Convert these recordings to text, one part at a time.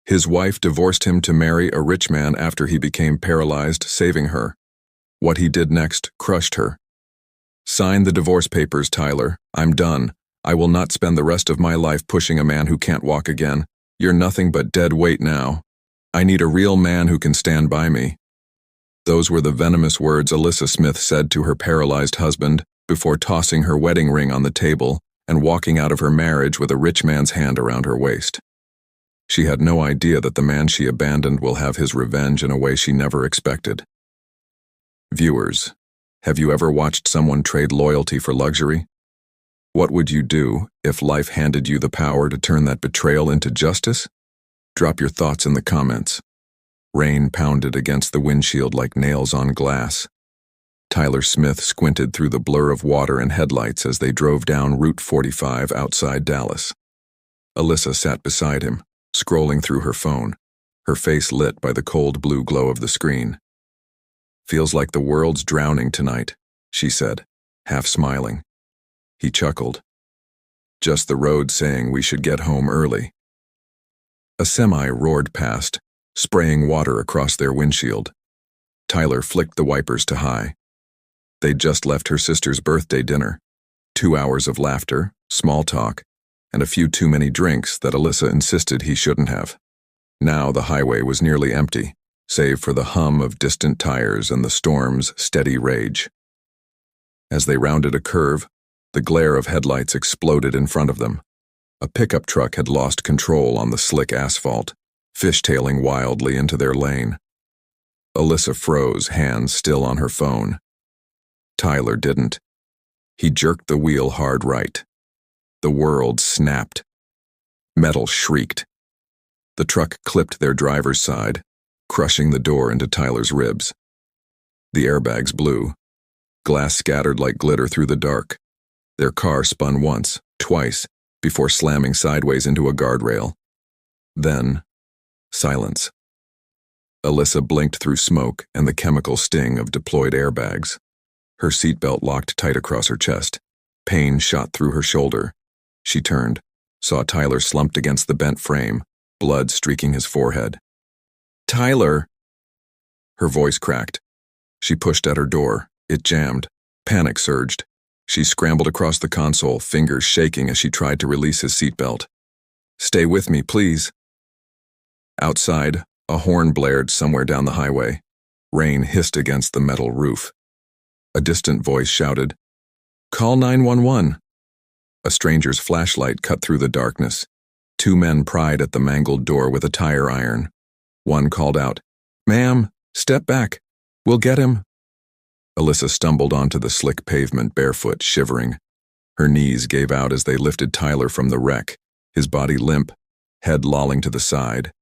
His wife divorced him to marry a rich man after he became paralyzed, saving her. What he did next crushed her. Sign the divorce papers, Tyler. I'm done. I will not spend the rest of my life pushing a man who can't walk again. You're nothing but dead weight now. I need a real man who can stand by me. Those were the venomous words Alyssa Smith said to her paralyzed husband before tossing her wedding ring on the table and walking out of her marriage with a rich man's hand around her waist. She had no idea that the man she abandoned will have his revenge in a way she never expected. Viewers, have you ever watched someone trade loyalty for luxury? What would you do if life handed you the power to turn that betrayal into justice? Drop your thoughts in the comments. Rain pounded against the windshield like nails on glass. Tyler Smith squinted through the blur of water and headlights as they drove down Route 45 outside Dallas. Alyssa sat beside him, scrolling through her phone, her face lit by the cold blue glow of the screen. "Feels like the world's drowning tonight," she said, half smiling. He chuckled. "Just the road saying we should get home early." A semi roared past, spraying water across their windshield. Tyler flicked the wipers to high. They'd just left her sister's birthday dinner. 2 hours of laughter, small talk, and a few too many drinks that Alyssa insisted he shouldn't have. Now the highway was nearly empty, save for the hum of distant tires and the storm's steady rage. As they rounded a curve, the glare of headlights exploded in front of them. A pickup truck had lost control on the slick asphalt, fishtailing wildly into their lane. Alyssa froze, hands still on her phone. Tyler didn't. He jerked the wheel hard right. The world snapped. Metal shrieked. The truck clipped their driver's side, crushing the door into Tyler's ribs. The airbags blew. Glass scattered like glitter through the dark. Their car spun once, twice, before slamming sideways into a guardrail. Then, silence. Alyssa blinked through smoke and the chemical sting of deployed airbags. Her seatbelt locked tight across her chest. Pain shot through her shoulder. She turned, saw Tyler slumped against the bent frame, blood streaking his forehead. "Tyler!" Her voice cracked. She pushed at her door. It jammed. Panic surged. She scrambled across the console, fingers shaking as she tried to release his seatbelt. "Stay with me, please." Outside, a horn blared somewhere down the highway. Rain hissed against the metal roof. A distant voice shouted, "Call 911." A stranger's flashlight cut through the darkness. 2 men pried at the mangled door with a tire iron. One called out, "Ma'am, step back. We'll get him." Alyssa stumbled onto the slick pavement barefoot, shivering. Her knees gave out as they lifted Tyler from the wreck, his body limp, head lolling to the side.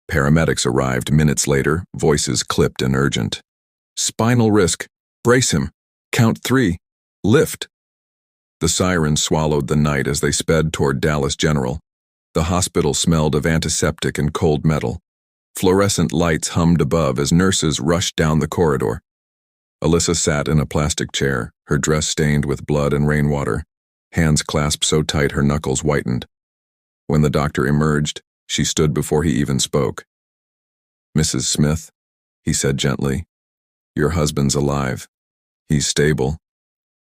Paramedics arrived minutes later, voices clipped and urgent. "Spinal risk. Brace him. Count 3. Lift." The sirens swallowed the night as they sped toward Dallas General. The hospital smelled of antiseptic and cold metal. Fluorescent lights hummed above as nurses rushed down the corridor. Alyssa sat in a plastic chair, her dress stained with blood and rainwater, hands clasped so tight her knuckles whitened. When the doctor emerged, she stood before he even spoke. "Mrs. Smith," he said gently, "your husband's alive. He's stable,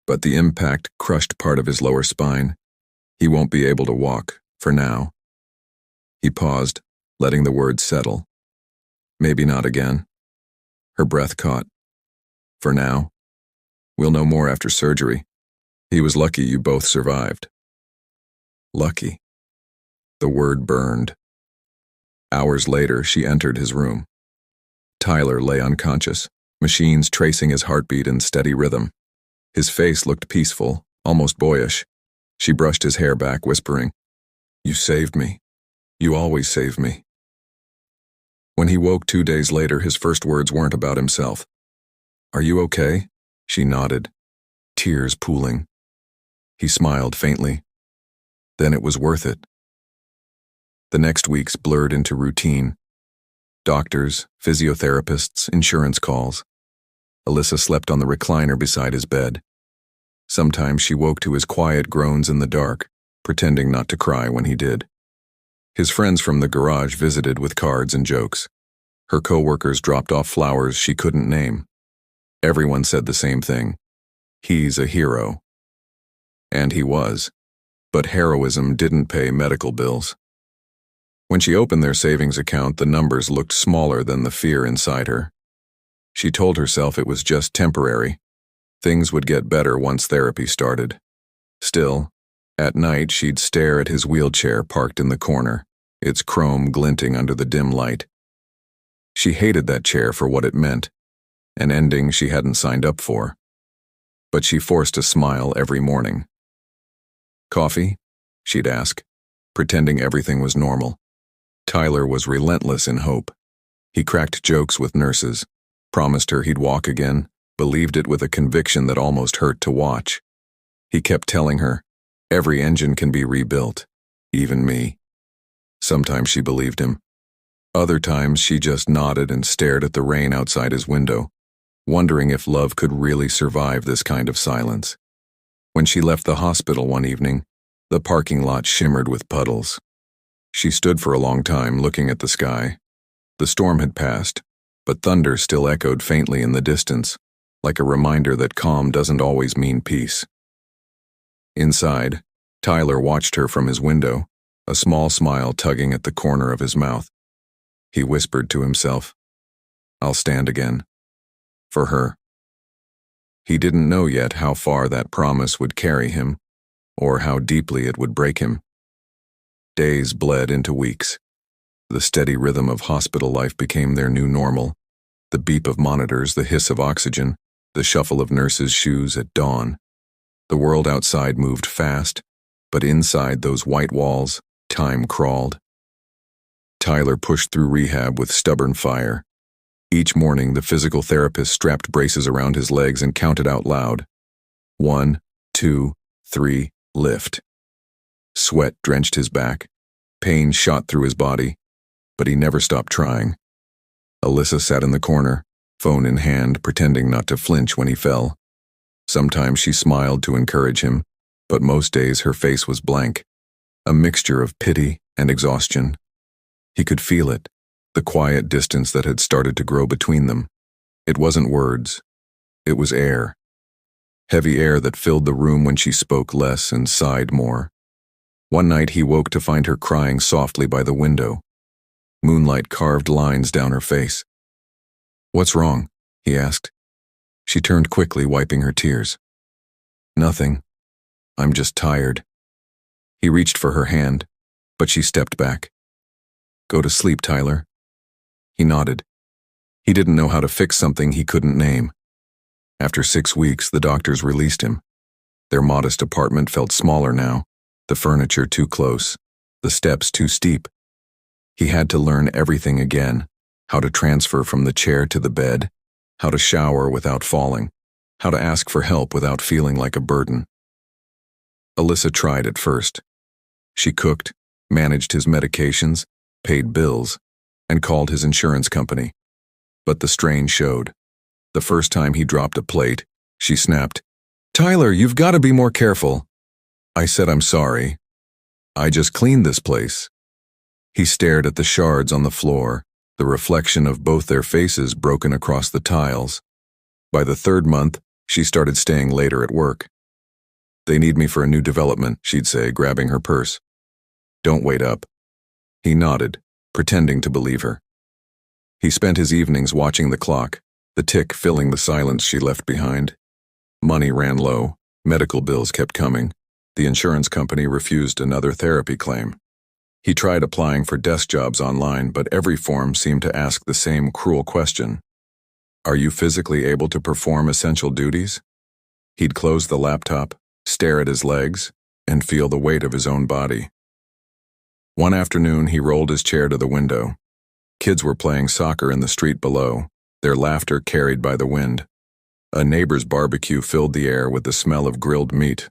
but the impact crushed part of his lower spine. He won't be able to walk, for now." He paused, letting the words settle. "Maybe not again." Her breath caught. "For now. We'll know more after surgery. He was lucky you both survived." Lucky. The word burned. Hours later, she entered his room. Tyler lay unconscious, machines tracing his heartbeat in steady rhythm. His face looked peaceful, almost boyish. She brushed his hair back, whispering, "You saved me. You always save me." When he woke 2 days later, his first words weren't about himself. "Are you okay?" She nodded, tears pooling. He smiled faintly. Then it was worth it. The next weeks blurred into routine. Doctors, physiotherapists, insurance calls. Alyssa slept on the recliner beside his bed. Sometimes she woke to his quiet groans in the dark, pretending not to cry when he did. His friends from the garage visited with cards and jokes. Her co-workers dropped off flowers she couldn't name. Everyone said the same thing. He's a hero. And he was. But heroism didn't pay medical bills. When she opened their savings account, the numbers looked smaller than the fear inside her. She told herself it was just temporary. Things would get better once therapy started. Still, at night she'd stare at his wheelchair parked in the corner, its chrome glinting under the dim light. She hated that chair for what it meant, an ending she hadn't signed up for. But she forced a smile every morning. "Coffee?" she'd ask, pretending everything was normal. Tyler was relentless in hope. He cracked jokes with nurses, promised her he'd walk again, believed it with a conviction that almost hurt to watch. He kept telling her, "Every engine can be rebuilt, even me." Sometimes she believed him. Other times she just nodded and stared at the rain outside his window, wondering if love could really survive this kind of silence. When she left the hospital one evening, the parking lot shimmered with puddles. She stood for a long time looking at the sky. The storm had passed, but thunder still echoed faintly in the distance, like a reminder that calm doesn't always mean peace. Inside, Tyler watched her from his window, a small smile tugging at the corner of his mouth. He whispered to himself, "I'll stand again. For her." He didn't know yet how far that promise would carry him, or how deeply it would break him. Days bled into weeks. The steady rhythm of hospital life became their new normal. The beep of monitors, the hiss of oxygen, the shuffle of nurses' shoes at dawn. The world outside moved fast, but inside those white walls, time crawled. Tyler pushed through rehab with stubborn fire. Each morning, the physical therapist strapped braces around his legs and counted out loud. 1, 2, 3, lift. Sweat drenched his back. Pain shot through his body, but he never stopped trying. Alyssa sat in the corner, phone in hand, pretending not to flinch when he fell. Sometimes she smiled to encourage him, but most days her face was blank, a mixture of pity and exhaustion. He could feel it, the quiet distance that had started to grow between them. It wasn't words, it was air. Heavy air that filled the room when she spoke less and sighed more. One night he woke to find her crying softly by the window. Moonlight carved lines down her face. "What's wrong?" he asked. She turned quickly, wiping her tears. "Nothing. I'm just tired." He reached for her hand, but she stepped back. "Go to sleep, Tyler." He nodded. He didn't know how to fix something he couldn't name. After 6 weeks, the doctors released him. Their modest apartment felt smaller now, the furniture too close, the steps too steep. He had to learn everything again, how to transfer from the chair to the bed, how to shower without falling, how to ask for help without feeling like a burden. Alyssa tried at first. She cooked, managed his medications, paid bills, and called his insurance company. But the strain showed. The first time he dropped a plate, she snapped, "Tyler, you've got to be more careful." I said, "I'm sorry. I just cleaned this place." He stared at the shards on the floor, the reflection of both their faces broken across the tiles. By the 3rd month, she started staying later at work. "They need me for a new development," she'd say, grabbing her purse. "Don't wait up." He nodded, pretending to believe her. He spent his evenings watching the clock, the tick filling the silence she left behind. Money ran low, medical bills kept coming. The insurance company refused another therapy claim. He tried applying for desk jobs online, but every form seemed to ask the same cruel question. "Are you physically able to perform essential duties?" He'd close the laptop, stare at his legs, and feel the weight of his own body. One afternoon, he rolled his chair to the window. Kids were playing soccer in the street below, their laughter carried by the wind. A neighbor's barbecue filled the air with the smell of grilled meat.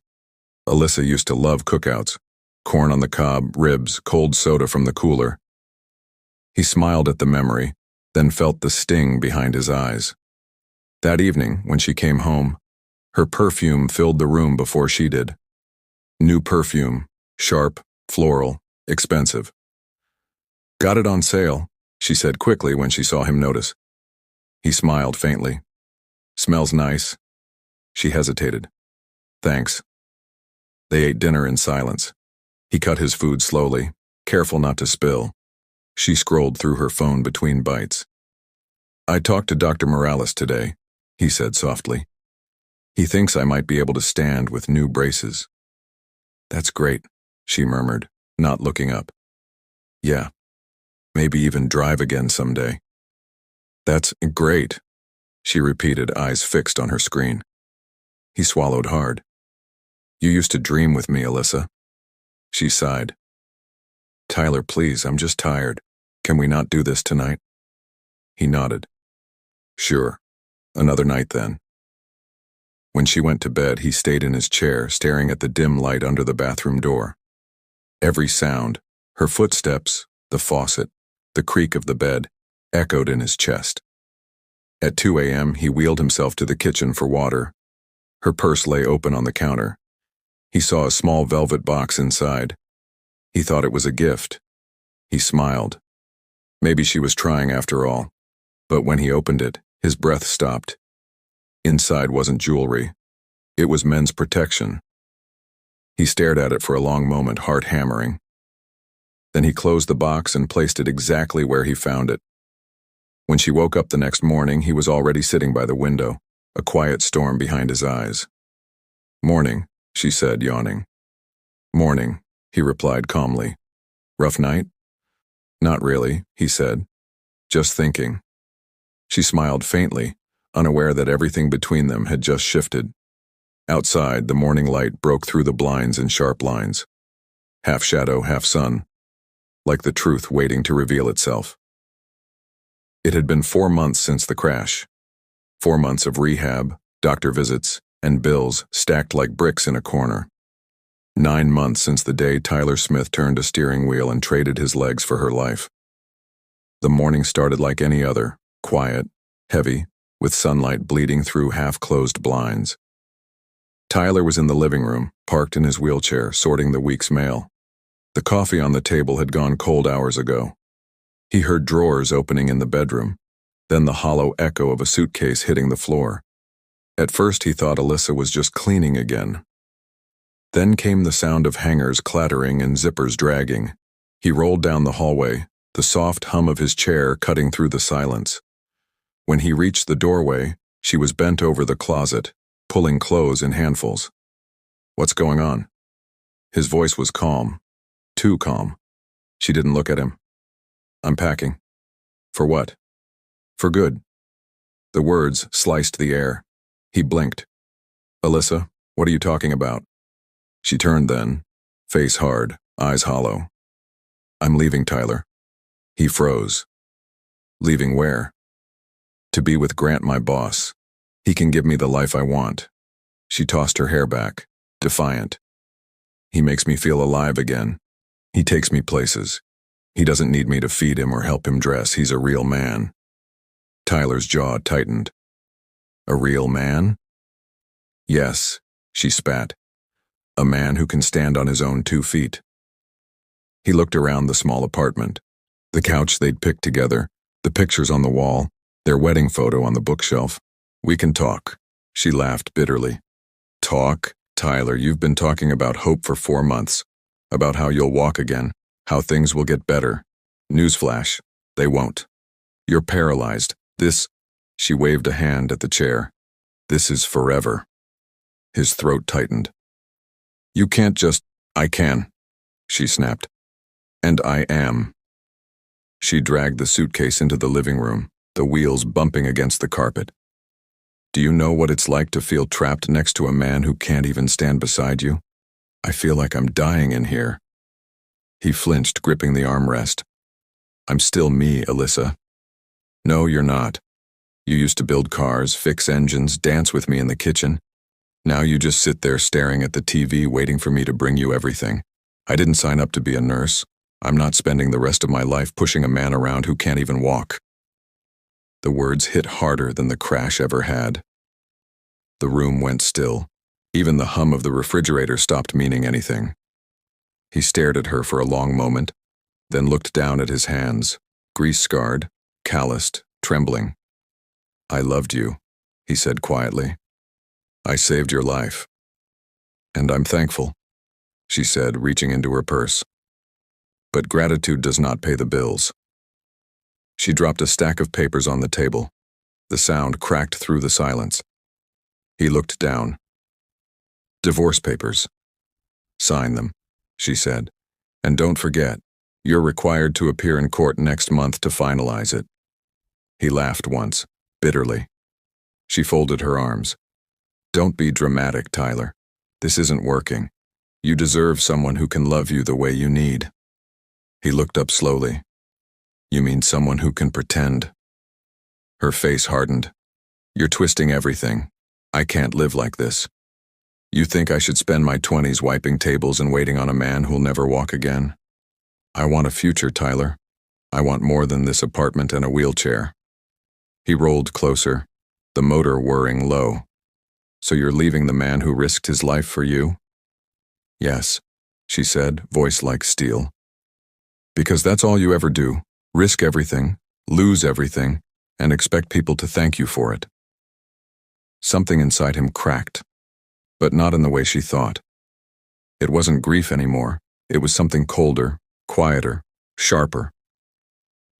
Alyssa used to love cookouts. Corn on the cob, ribs, cold soda from the cooler. He smiled at the memory, then felt the sting behind his eyes. That evening, when she came home, her perfume filled the room before she did. New perfume, sharp, floral, expensive. Got it on sale, she said quickly when she saw him notice. He smiled faintly. Smells nice. She hesitated. Thanks. They ate dinner in silence. He cut his food slowly, careful not to spill. She scrolled through her phone between bites. I talked to Dr. Morales today, he said softly. He thinks I might be able to stand with new braces. That's great, she murmured, not looking up. Yeah. Maybe even drive again someday. That's great, she repeated, eyes fixed on her screen. He swallowed hard. You used to dream with me, Alyssa. She sighed. Tyler, please, I'm just tired. Can we not do this tonight? He nodded. Sure. Another night then. When she went to bed, he stayed in his chair, staring at the dim light under the bathroom door. Every sound, her footsteps, the faucet, the creak of the bed, echoed in his chest. At 2 a.m., he wheeled himself to the kitchen for water. Her purse lay open on the counter. He saw a small velvet box inside. He thought it was a gift. He smiled. Maybe she was trying after all. But when he opened it, his breath stopped. Inside wasn't jewelry. It was men's protection. He stared at it for a long moment, heart hammering. Then he closed the box and placed it exactly where he found it. When she woke up the next morning, he was already sitting by the window, a quiet storm behind his eyes. Morning, she said, yawning. Morning, he replied calmly. Rough night? Not really, he said. Just thinking. She smiled faintly, unaware that everything between them had just shifted. Outside, the morning light broke through the blinds in sharp lines. Half shadow, half sun. Like the truth waiting to reveal itself. It had been 4 months since the crash. 4 months of rehab, doctor visits, and bills stacked like bricks in a corner. 9 months since the day Tyler Smith turned a steering wheel and traded his legs for her life. The morning started like any other, quiet, heavy, with sunlight bleeding through half-closed blinds. Tyler was in the living room, parked in his wheelchair, sorting the week's mail. The coffee on the table had gone cold hours ago. He heard drawers opening in the bedroom, then the hollow echo of a suitcase hitting the floor. At first he thought Alyssa was just cleaning again. Then came the sound of hangers clattering and zippers dragging. He rolled down the hallway, the soft hum of his chair cutting through the silence. When he reached the doorway, she was bent over the closet, pulling clothes in handfuls. What's going on? His voice was calm. Too calm. She didn't look at him. I'm packing. For what? For good. The words sliced the air. He blinked. Alyssa, what are you talking about? She turned then, face hard, eyes hollow. I'm leaving, Tyler. He froze. Leaving where? To be with Grant, my boss. He can give me the life I want. She tossed her hair back, defiant. He makes me feel alive again. He takes me places. He doesn't need me to feed him or help him dress. He's a real man. Tyler's jaw tightened. A real man? Yes, she spat. A man who can stand on his own 2 feet. He looked around the small apartment. The couch they'd picked together, the pictures on the wall, their wedding photo on the bookshelf. We can talk. She laughed bitterly. Talk? Tyler, you've been talking about hope for 4 months. About how you'll walk again. How things will get better. Newsflash. They won't. You're paralyzed. This, she waved a hand at the chair. This is forever. His throat tightened. You can't just, I can, she snapped. And I am. She dragged the suitcase into the living room, the wheels bumping against the carpet. Do you know what it's like to feel trapped next to a man who can't even stand beside you? I feel like I'm dying in here. He flinched, gripping the armrest. I'm still me, Alyssa. No, you're not. You used to build cars, fix engines, dance with me in the kitchen. Now you just sit there staring at the TV waiting for me to bring you everything. I didn't sign up to be a nurse. I'm not spending the rest of my life pushing a man around who can't even walk. The words hit harder than the crash ever had. The room went still. Even the hum of the refrigerator stopped meaning anything. He stared at her for a long moment, then looked down at his hands, grease-scarred, calloused, trembling. "I loved you," he said quietly. "I saved your life." "And I'm thankful," she said, reaching into her purse. "But gratitude does not pay the bills." She dropped a stack of papers on the table. The sound cracked through the silence. He looked down. "Divorce papers. Sign them," she said. "And don't forget, you're required to appear in court next month to finalize it." He laughed once, bitterly. She folded her arms. "Don't be dramatic, Tyler. This isn't working. You deserve someone who can love you the way you need." He looked up slowly. "You mean someone who can pretend?" Her face hardened. "You're twisting everything. I can't live like this. You think I should spend my 20s wiping tables and waiting on a man who'll never walk again? I want a future, Tyler. I want more than this apartment and a wheelchair." He rolled closer, the motor whirring low. "So you're leaving the man who risked his life for you?" "Yes," she said, voice like steel. "Because that's all you ever do. Risk everything, lose everything, and expect people to thank you for it." Something inside him cracked, but not in the way she thought. It wasn't grief anymore. It was something colder, quieter, sharper.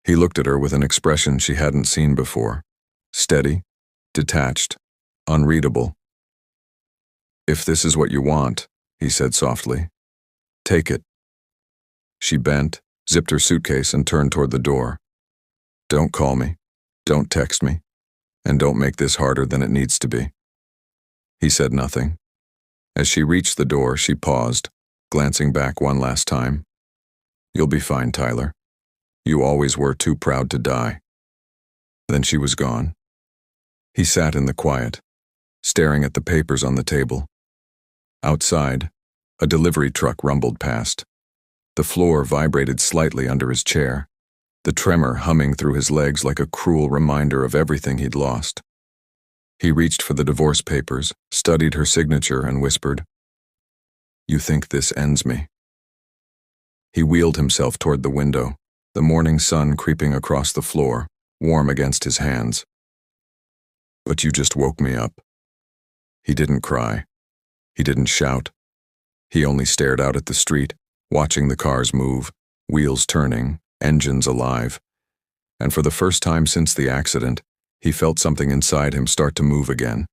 He looked at her with an expression she hadn't seen before. Steady, detached, unreadable. "If this is what you want," he said softly, "take it." She bent, zipped her suitcase, and turned toward the door. "Don't call me. Don't text me. And don't make this harder than it needs to be." He said nothing. As she reached the door, she paused, glancing back one last time. "You'll be fine, Tyler. You always were too proud to die." Then she was gone. He sat in the quiet, staring at the papers on the table. Outside, a delivery truck rumbled past. The floor vibrated slightly under his chair, the tremor humming through his legs like a cruel reminder of everything he'd lost. He reached for the divorce papers, studied her signature, and whispered, "You think this ends me?" He wheeled himself toward the window, the morning sun creeping across the floor, warm against his hands. "But you just woke me up." He didn't cry. He didn't shout. He only stared out at the street, watching the cars move, wheels turning, engines alive. And for the first time since the accident, he felt something inside him start to move again.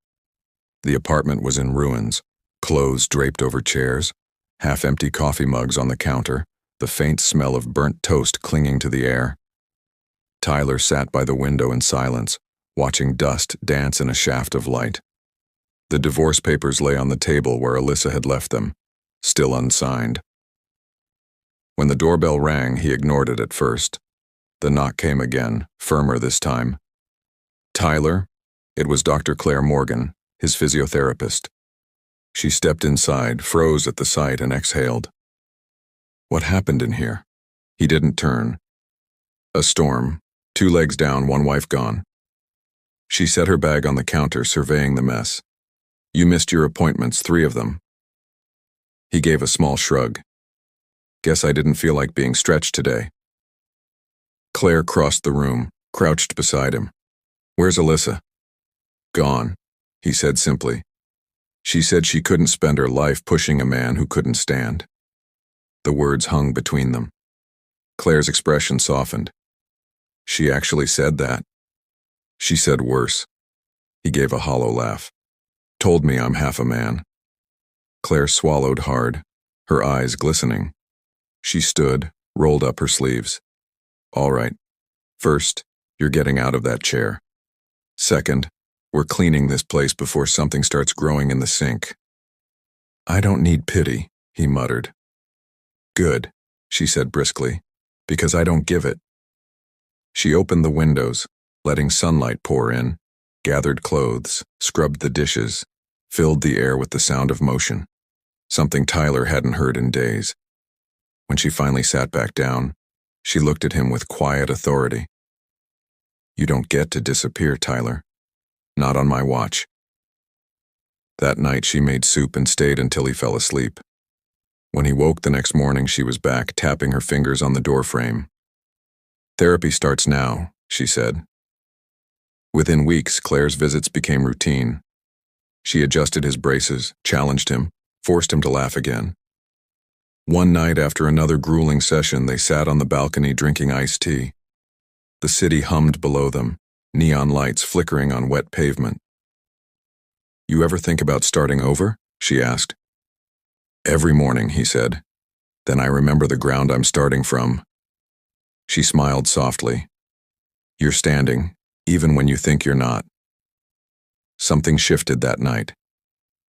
The apartment was in ruins, clothes draped over chairs, half-empty coffee mugs on the counter, the faint smell of burnt toast clinging to the air. Tyler sat by the window in silence, watching dust dance in a shaft of light. The divorce papers lay on the table where Alyssa had left them, still unsigned. When the doorbell rang, he ignored it at first. The knock came again, firmer this time. "Tyler?" It was Dr. Claire Morgan, his physiotherapist. She stepped inside, froze at the sight, and exhaled. "What happened in here?" He didn't turn. "A storm. 2 legs down, 1 wife gone." She set her bag on the counter, surveying the mess. "You missed your appointments, 3 of them." He gave a small shrug. "Guess I didn't feel like being stretched today." Claire crossed the room, crouched beside him. "Where's Alyssa?" "Gone," he said simply. "She said she couldn't spend her life pushing a man who couldn't stand." The words hung between them. Claire's expression softened. "She actually said that?" "She said worse." He gave a hollow laugh. "Told me I'm half a man." Claire swallowed hard, her eyes glistening. She stood, rolled up her sleeves. "All right. First, you're getting out of that chair. Second, we're cleaning this place before something starts growing in the sink." "I don't need pity," he muttered. "Good," she said briskly, "because I don't give it." She opened the windows, letting sunlight pour in, gathered clothes, scrubbed the dishes, filled the air with the sound of motion, something Tyler hadn't heard in days. When she finally sat back down, she looked at him with quiet authority. "You don't get to disappear, Tyler. Not on my watch." That night she made soup and stayed until he fell asleep. When he woke the next morning, she was back, tapping her fingers on the doorframe. "Therapy starts now," she said. Within weeks, Claire's visits became routine. She adjusted his braces, challenged him, forced him to laugh again. One night after another grueling session, they sat on the balcony drinking iced tea. The city hummed below them, neon lights flickering on wet pavement. "You ever think about starting over?" she asked. "Every morning," he said. "Then I remember the ground I'm starting from." She smiled softly. "You're standing, even when you think you're not." Something shifted that night.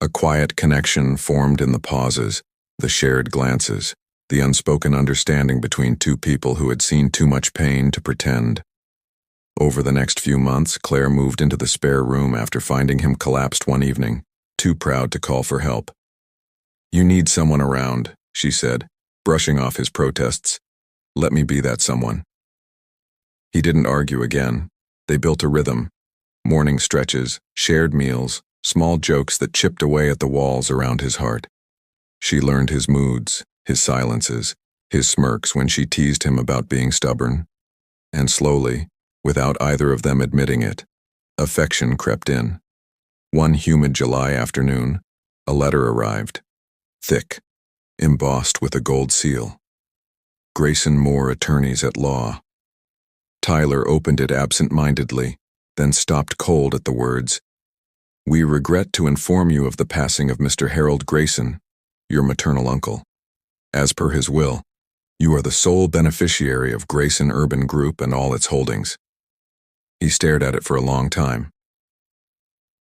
A quiet connection formed in the pauses, the shared glances, the unspoken understanding between two people who had seen too much pain to pretend. Over the next few months, Claire moved into the spare room after finding him collapsed one evening, too proud to call for help. "You need someone around," she said, brushing off his protests. "Let me be that someone." He didn't argue again. They built a rhythm. Morning stretches, shared meals, small jokes that chipped away at the walls around his heart. She learned his moods, his silences, his smirks when she teased him about being stubborn. And slowly, without either of them admitting it, affection crept in. One humid July afternoon, a letter arrived. Thick, embossed with a gold seal. Grayson Moore, attorneys at law. Tyler opened it absent-mindedly, then stopped cold at the words, "We regret to inform you of the passing of Mr. Harold Grayson, your maternal uncle. As per his will, you are the sole beneficiary of Grayson Urban Group and all its holdings." He stared at it for a long time.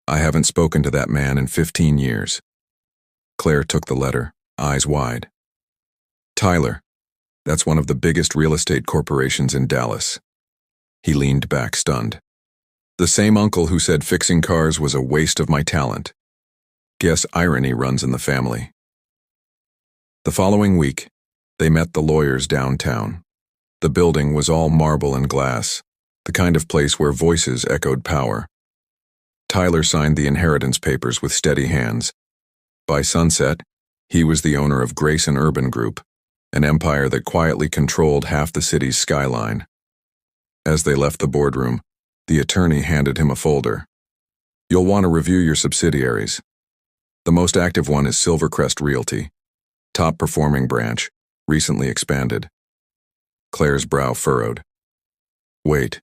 "I haven't spoken to that man in 15 years. Claire took the letter, eyes wide. "Tyler, that's one of the biggest real estate corporations in Dallas." He leaned back, stunned. "The same uncle who said fixing cars was a waste of my talent. Guess irony runs in the family." The following week, they met the lawyers downtown. The building was all marble and glass, the kind of place where voices echoed power. Tyler signed the inheritance papers with steady hands. By sunset, he was the owner of Grayson Urban Group, an empire that quietly controlled half the city's skyline. As they left the boardroom, the attorney handed him a folder. "You'll want to review your subsidiaries. The most active one is Silvercrest Realty, top-performing branch, recently expanded." Claire's brow furrowed. "Wait,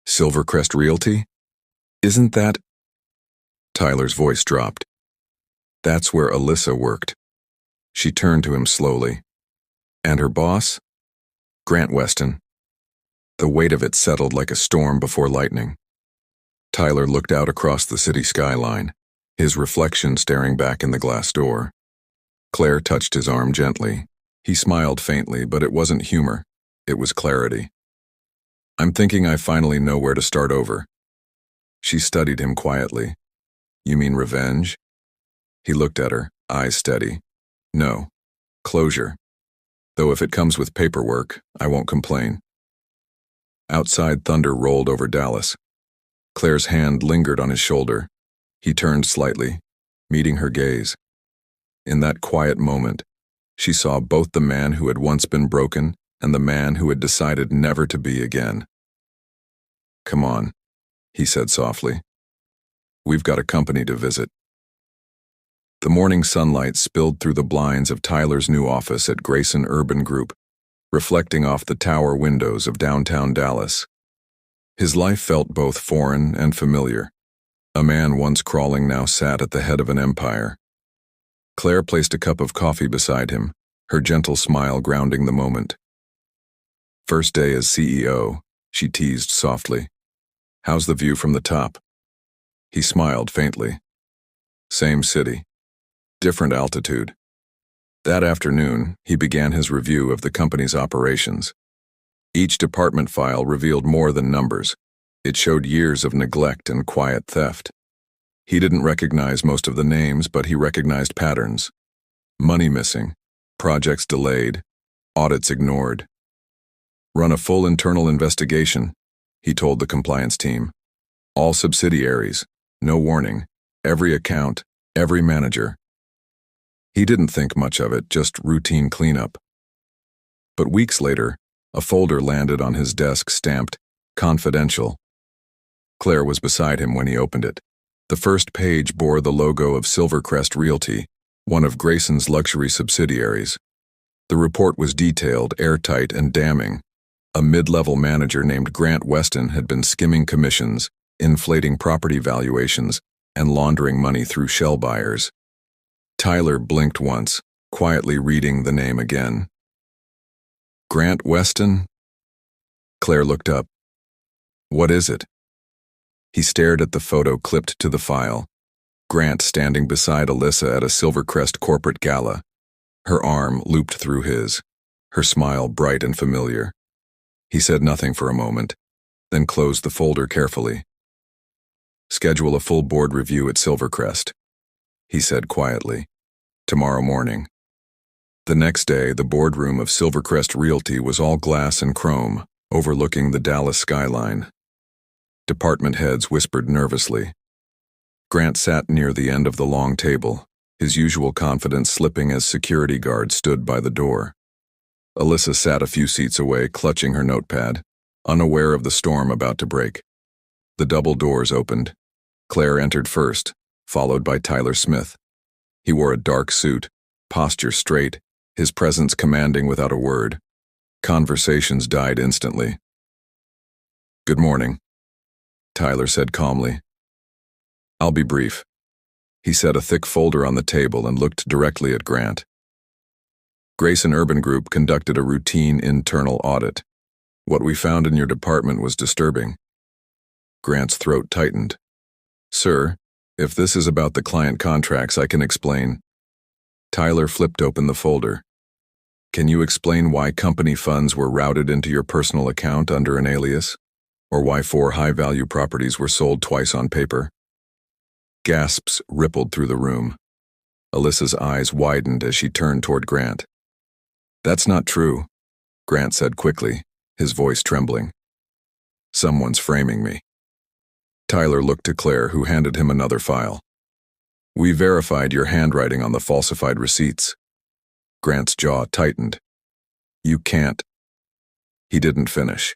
Silvercrest Realty? Isn't that—" Tyler's voice dropped. "That's where Alyssa worked." She turned to him slowly. "And her boss? Grant Weston." The weight of it settled like a storm before lightning. Tyler looked out across the city skyline, his reflection staring back in the glass door. Claire touched his arm gently. He smiled faintly, but it wasn't humor. It was clarity. "I'm thinking I finally know where to start over." She studied him quietly. "You mean revenge?" He looked at her, eyes steady. "No. Closure. Though if it comes with paperwork, I won't complain." Outside, thunder rolled over Dallas. Claire's hand lingered on his shoulder. He turned slightly, meeting her gaze. In that quiet moment, she saw both the man who had once been broken and the man who had decided never to be again. "Come on," he said softly. "We've got a company to visit." The morning sunlight spilled through the blinds of Tyler's new office at Grayson Urban Group, reflecting off the tower windows of downtown Dallas. His life felt both foreign and familiar. A man once crawling now sat at the head of an empire. Claire placed a cup of coffee beside him, her gentle smile grounding the moment. "First day as CEO," she teased softly. "How's the view from the top?" He smiled faintly. "Same city. Different altitude." That afternoon, he began his review of the company's operations. Each department file revealed more than numbers. It showed years of neglect and quiet theft. He didn't recognize most of the names, but he recognized patterns. Money missing, projects delayed, audits ignored. "Run a full internal investigation," he told the compliance team. "All subsidiaries, no warning, every account, every manager." He didn't think much of it, just routine cleanup. But weeks later, a folder landed on his desk stamped, "Confidential." Claire was beside him when he opened it. The first page bore the logo of Silvercrest Realty, one of Grayson's luxury subsidiaries. The report was detailed, airtight, and damning. A mid-level manager named Grant Weston had been skimming commissions, inflating property valuations, and laundering money through shell buyers. Tyler blinked once, quietly reading the name again. Grant Weston? Claire looked up. What is it? He stared at the photo clipped to the file. Grant standing beside Alyssa at a Silvercrest corporate gala. Her arm looped through his, her smile bright and familiar. He said nothing for a moment, then closed the folder carefully. Schedule a full board review at Silvercrest, he said quietly. Tomorrow morning. The next day, the boardroom of Silvercrest Realty was all glass and chrome, overlooking the Dallas skyline. Department heads whispered nervously. Grant sat near the end of the long table, his usual confidence slipping as security guards stood by the door. Alyssa sat a few seats away, clutching her notepad, unaware of the storm about to break. The double doors opened. Claire entered first, followed by Tyler Smith. He wore a dark suit, posture straight, his presence commanding without a word. Conversations died instantly. "Good morning," Tyler said calmly. "I'll be brief." He set a thick folder on the table and looked directly at Grant. Grayson Urban Group conducted a routine internal audit. What we found in your department was disturbing. Grant's throat tightened. "Sir, if this is about the client contracts, I can explain." Tyler flipped open the folder. "Can you explain why company funds were routed into your personal account under an alias? Or why 4 high-value properties were sold twice on paper?" Gasps rippled through the room. Alyssa's eyes widened as she turned toward Grant. "That's not true," Grant said quickly, his voice trembling. "Someone's framing me." Tyler looked to Claire, who handed him another file. "We verified your handwriting on the falsified receipts." Grant's jaw tightened. "You can't." He didn't finish.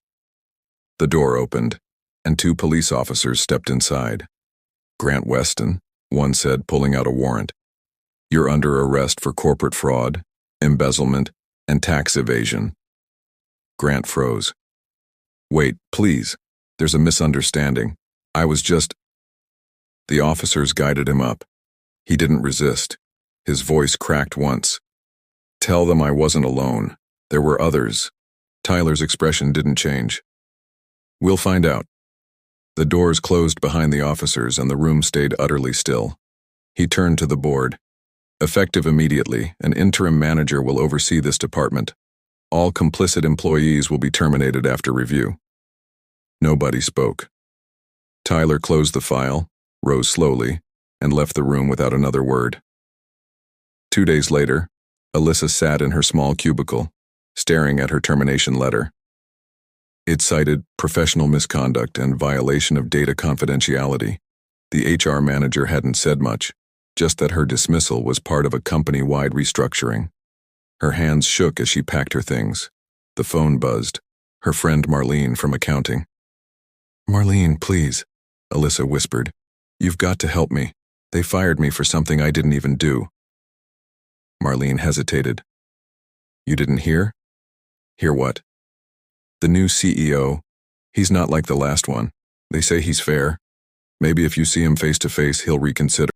The door opened, and 2 police officers stepped inside. "Grant Weston," one said, pulling out a warrant. "You're under arrest for corporate fraud, embezzlement, and tax evasion." Grant froze. "Wait, please. There's a misunderstanding. I was just—" The officers guided him up. He didn't resist. His voice cracked once. "Tell them I wasn't alone. There were others." Tyler's expression didn't change. "We'll find out." The doors closed behind the officers and the room stayed utterly still. He turned to the board. "Effective immediately, an interim manager will oversee this department. All complicit employees will be terminated after review." Nobody spoke. Tyler closed the file, rose slowly, and left the room without another word. 2 days later, Alyssa sat in her small cubicle, staring at her termination letter. It cited professional misconduct and violation of data confidentiality. The HR manager hadn't said much, just that her dismissal was part of a company-wide restructuring. Her hands shook as she packed her things. The phone buzzed. Her friend Marlene from accounting. "Marlene, please," Alyssa whispered. "You've got to help me. They fired me for something I didn't even do." Marlene hesitated. "You didn't hear?" "Hear what?" "The new CEO. He's not like the last one. They say he's fair. Maybe if you see him face to face, he'll reconsider."